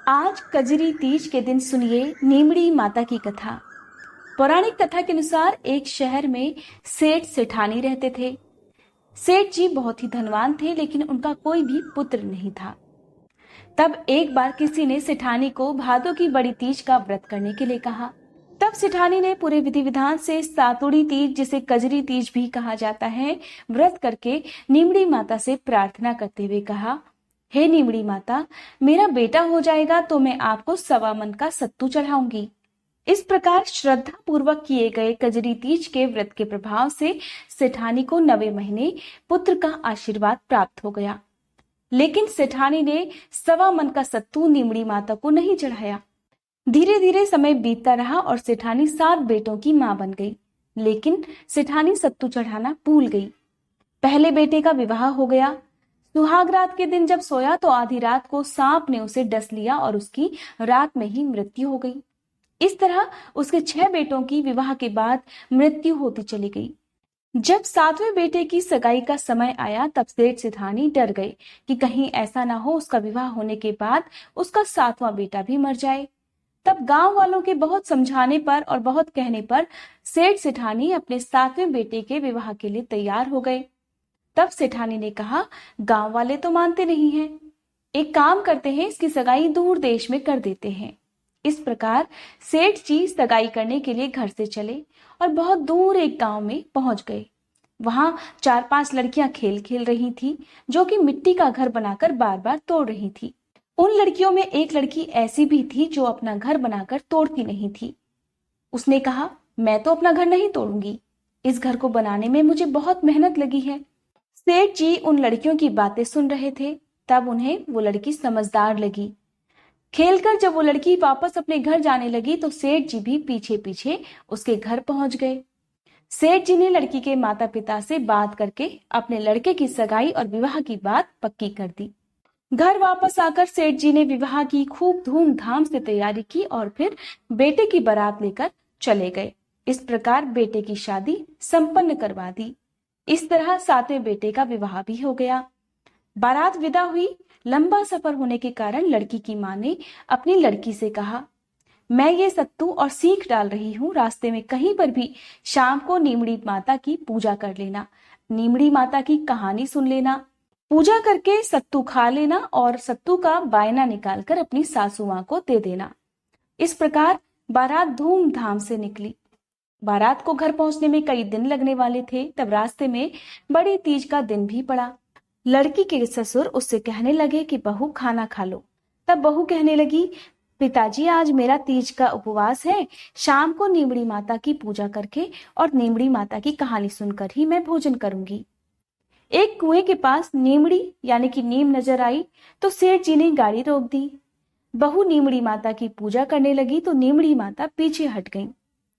आज कजरी तीज के दिन सुनिए नीमड़ी माता की कथा। पौराणिक कथा के अनुसार एक शहर में सेठ सेठानी रहते थे। सेठ जी बहुत ही धनवान थे, लेकिन उनका कोई भी पुत्र नहीं था। तब एक बार किसी ने सेठानी को भादों की बड़ी तीज का व्रत करने के लिए कहा। तब सेठानी ने पूरे विधि विधान से सातुड़ी तीज, जिसे कजरी तीज भी कहा जाता है, व्रत करके नीमड़ी माता से प्रार्थना करते हुए कहा, हे नीमड़ी माता, मेरा बेटा हो जाएगा तो मैं आपको 1.25 मन का सत्तू चढ़ाऊंगी। इस प्रकार श्रद्धा पूर्वक किए गए कजरी तीज के व्रत के प्रभाव से सेठानी को 9वें महीने पुत्र का आशीर्वाद प्राप्त हो गया। लेकिन सेठानी ने 1.25 मन का सत्तू नीमड़ी माता को नहीं चढ़ाया। धीरे धीरे समय बीतता रहा और सेठानी 7 बेटों की मां बन गई। लेकिन सेठानी सत्तू चढ़ाना भूल गई। पहले बेटे का विवाह हो गया। सुहाग रात के दिन जब सोया तो आधी रात को सांप ने उसे डस लिया और उसकी रात में ही मृत्यु हो गई। इस तरह उसके 6 बेटों की विवाह के बाद मृत्यु होती चली गई। जब 7वें बेटे की सगाई का समय आया तब सेठ सेठानी डर गए कि कहीं ऐसा ना हो उसका विवाह होने के बाद उसका 7वां बेटा भी मर जाए। तब गांव वालों के बहुत समझाने पर और बहुत कहने पर सेठ सेठानी अपने 7वें बेटे के विवाह के लिए तैयार हो गए। तब सेठानी ने कहा, गांव वाले तो मानते नहीं हैं, एक काम करते हैं, इसकी सगाई दूर देश में कर देते हैं। इस प्रकार सेठ जी सगाई करने के लिए घर से चले और बहुत दूर एक गांव में पहुंच गए। वहां 4-5 लड़कियां खेल खेल रही थी, जो कि मिट्टी का घर बनाकर बार बार तोड़ रही थी। उन लड़कियों में एक लड़की ऐसी भी थी जो अपना घर बनाकर तोड़ती नहीं थी। उसने कहा, मैं तो अपना घर नहीं तोड़ूंगी, इस घर को बनाने में मुझे बहुत मेहनत लगी है। सेठ जी उन लड़कियों की बातें सुन रहे थे। तब उन्हें वो लड़की समझदार लगी। खेलकर जब वो लड़की वापस अपने घर जाने लगी तो सेठ जी भी पीछे पीछे उसके घर पहुंच गए। सेठ जी ने लड़की के माता पिता से बात करके अपने लड़के की सगाई और विवाह की बात पक्की कर दी। घर वापस आकर सेठ जी ने विवाह की खूब धूमधाम से तैयारी की और फिर बेटे की बारात लेकर चले गए। इस प्रकार बेटे की शादी संपन्न करवा दी। इस तरह 7वें बेटे का विवाह भी हो गया। बारात विदा हुई। लंबा सफर होने के कारण लड़की की मां ने अपनी लड़की से कहा, मैं ये सत्तू और सीख डाल रही हूँ, रास्ते में कहीं पर भी शाम को नीमड़ी माता की पूजा कर लेना, नीमड़ी माता की कहानी सुन लेना, पूजा करके सत्तू खा लेना और सत्तू का बायना निकालकर अपनी सासू मां को दे देना। इस प्रकार बारात धूमधाम से निकली। बारात को घर पहुंचने में कई दिन लगने वाले थे। तब रास्ते में बड़ी तीज का दिन भी पड़ा। लड़की के ससुर उससे कहने लगे कि बहू खाना खा लो। तब बहू कहने लगी, पिताजी आज मेरा तीज का उपवास है, शाम को नीमड़ी माता की पूजा करके और नीमड़ी माता की कहानी सुनकर ही मैं भोजन करूंगी। एक कुएं के पास नीमड़ी यानी कि नीम नजर आई तो सेठ जी ने गाड़ी रोक दी। बहू नीमड़ी माता की पूजा करने लगी तो नीमड़ी माता पीछे हट गई।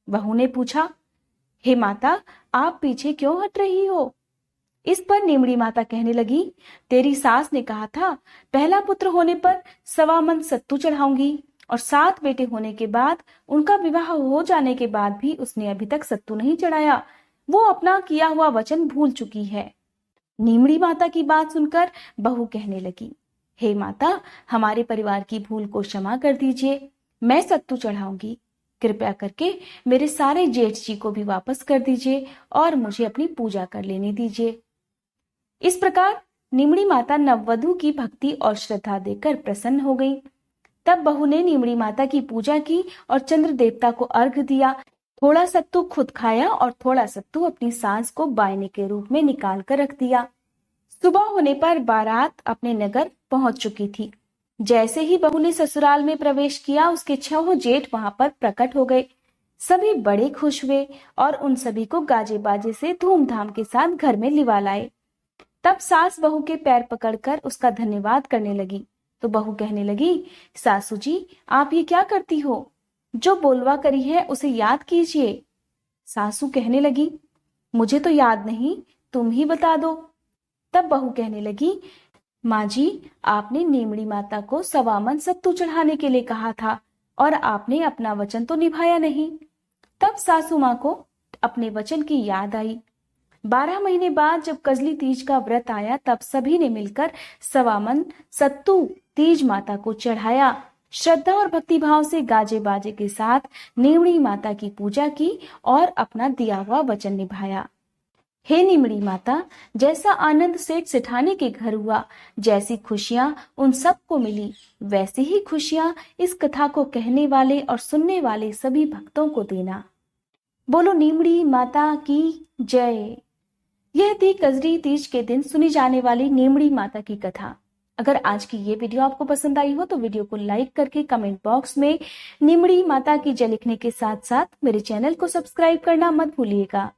बहू ने पूछा, हे माता, आप पीछे क्यों हट रही हो? इस पर नीमड़ी माता कहने लगी, तेरी सास ने कहा था पहला पुत्र होने पर 1.25 मन सत्तू चढ़ाऊंगी और 7 बेटे होने के बाद उनका विवाह हो जाने के बाद भी उसने अभी तक सत्तू नहीं चढ़ाया। वो अपना किया हुआ वचन भूल चुकी है। नीमड़ी माता की बात सुनकर बहू कहने लगी, हे माता, हमारे परिवार की भूल को क्षमा कर दीजिए, मैं सत्तू चढ़ाऊंगी। कृपया करके मेरे सारे जेठ जी को भी वापस कर दीजिए और मुझे अपनी पूजा कर लेने दीजिए। इस प्रकार नीमड़ी माता नववधु की भक्ति और श्रद्धा देखकर प्रसन्न हो गई। तब बहू ने नीमड़ी माता की पूजा की और चंद्र देवता को अर्घ्य दिया। थोड़ा सत्तू खुद खाया और थोड़ा सत्तू अपनी सास को बायने के रूप में निकाल कर रख दिया। सुबह होने पर बारात अपने नगर पहुंच चुकी थी। जैसे ही बहू ने ससुराल में प्रवेश किया, उसके 6 जेठ वहां पर प्रकट हो गए। सभी बड़े खुश हुए और उन सभी को गाजे बाजे से धूमधाम के साथ घर में लिवा लाए। तब सास बहू के पैर पकड़कर उसका धन्यवाद करने लगी तो बहू कहने लगी, सासू जी, आप ये क्या करती हो? जो बोलवा करी है उसे याद कीजिए। सासू कहने लगी, मुझे तो याद नहीं, तुम ही बता दो। तब बहू कहने लगी, माँ जी, आपने नीमड़ी माता को 1.25 मन सत्तू चढ़ाने के लिए कहा था और आपने अपना वचन तो निभाया नहीं। तब सासू माँ को अपने वचन की याद आई। 12 महीने बाद जब कजली तीज का व्रत आया तब सभी ने मिलकर 1.25 मन सत्तू तीज माता को चढ़ाया। श्रद्धा और भक्तिभाव से गाजे बाजे के साथ नीमड़ी माता की पूजा की और अपना दिया हुआ वचन निभाया। हे नीमड़ी माता, जैसा आनंद सेठ सेठानी के घर हुआ, जैसी खुशियां उन सबको मिली, वैसी ही खुशियां इस कथा को कहने वाले और सुनने वाले सभी भक्तों को देना। बोलो नीमड़ी माता की जय। यह थी कजरी तीज के दिन सुनी जाने वाली नीमड़ी माता की कथा। अगर आज की ये वीडियो आपको पसंद आई हो तो वीडियो को लाइक करके कमेंट बॉक्स में नीमड़ी माता की जय लिखने के साथ साथ मेरे चैनल को सब्सक्राइब करना मत भूलिएगा।